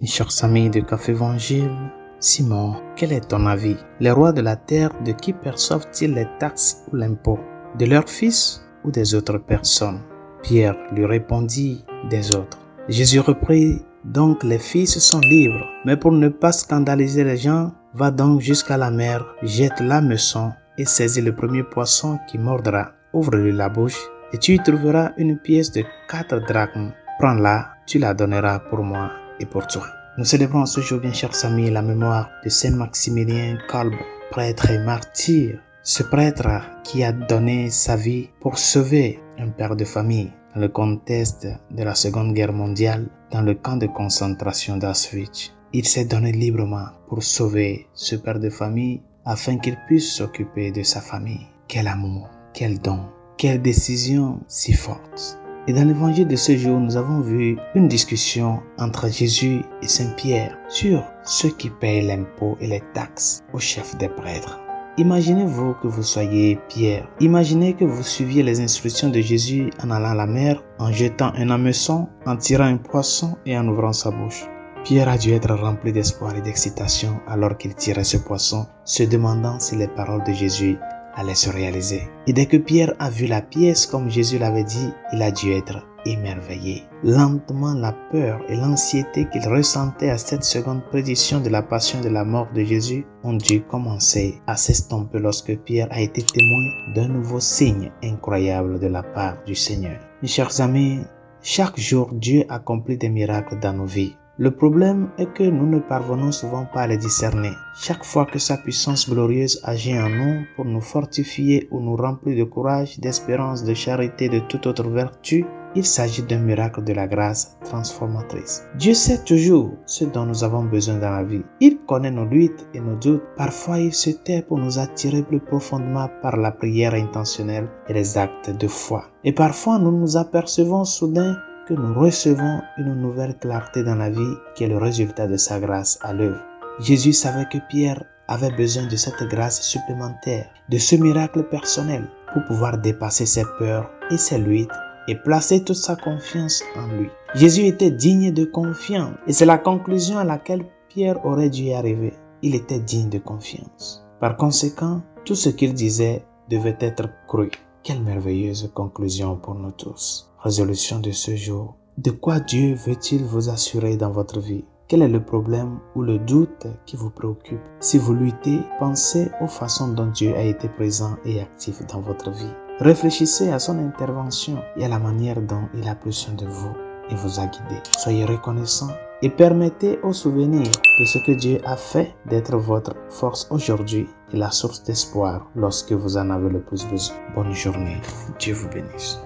Mes chers amis de Café Évangile, Simon, quel est ton avis? Les rois de la terre, de qui perçoivent-ils les taxes ou l'impôt? De leurs fils ou des autres personnes? Pierre lui répondit, des autres. Jésus reprit, donc les fils sont libres, mais pour ne pas scandaliser les gens, va donc jusqu'à la mer, jette l'hameçon et saisis le premier poisson qui mordra. Ouvre-lui la bouche et tu y trouveras une pièce de 4 drachmes. Prends-la, tu la donneras pour moi et pour toi. Nous célébrons ce jour, bien chers amis, la mémoire de Saint Maximilien Kolbe, prêtre et martyr. Ce prêtre qui a donné sa vie pour sauver un père de famille dans le contexte de la Seconde Guerre mondiale, dans le camp de concentration d'Auschwitz. Il s'est donné librement pour sauver ce père de famille afin qu'il puisse s'occuper de sa famille. Quel amour, quel don, quelle décision si forte. Et dans l'évangile de ce jour, nous avons vu une discussion entre Jésus et Saint Pierre sur ceux qui payent l'impôt et les taxes au chef des prêtres. Imaginez-vous que vous soyez Pierre. Imaginez que vous suiviez les instructions de Jésus en allant à la mer, en jetant un hameçon, en tirant un poisson et en ouvrant sa bouche. Pierre a dû être rempli d'espoir et d'excitation alors qu'il tirait ce poisson, se demandant si les paroles de Jésus allait se réaliser. Et dès que Pierre a vu la pièce comme Jésus l'avait dit, il a dû être émerveillé. Lentement, la peur et l'anxiété qu'il ressentait à cette seconde prédiction de la passion et de la mort de Jésus ont dû commencer à s'estomper lorsque Pierre a été témoin d'un nouveau signe incroyable de la part du Seigneur. Mes chers amis, chaque jour, Dieu accomplit des miracles dans nos vies. Le problème est que nous ne parvenons souvent pas à les discerner. Chaque fois que sa puissance glorieuse agit en nous pour nous fortifier ou nous remplir de courage, d'espérance, de charité, de toute autre vertu, il s'agit d'un miracle de la grâce transformatrice. Dieu sait toujours ce dont nous avons besoin dans la vie. Il connaît nos luttes et nos doutes. Parfois, il se tait pour nous attirer plus profondément par la prière intentionnelle et les actes de foi. Et parfois, nous nous apercevons soudain que nous recevons une nouvelle clarté dans la vie qui est le résultat de sa grâce à l'œuvre. Jésus savait que Pierre avait besoin de cette grâce supplémentaire, de ce miracle personnel pour pouvoir dépasser ses peurs et ses luttes et placer toute sa confiance en lui. Jésus était digne de confiance et c'est la conclusion à laquelle Pierre aurait dû y arriver. Il était digne de confiance. Par conséquent, tout ce qu'il disait devait être cru. Quelle merveilleuse conclusion pour nous tous. Résolution de ce jour. De quoi Dieu veut-il vous assurer dans votre vie? Quel est le problème ou le doute qui vous préoccupe? Si vous luttez, pensez aux façons dont Dieu a été présent et actif dans votre vie. Réfléchissez à son intervention et à la manière dont il a pris soin de vous et vous a guidé. Soyez reconnaissants et permettez au souvenir de ce que Dieu a fait d'être votre force aujourd'hui et la source d'espoir lorsque vous en avez le plus besoin. Bonne journée. Dieu vous bénisse.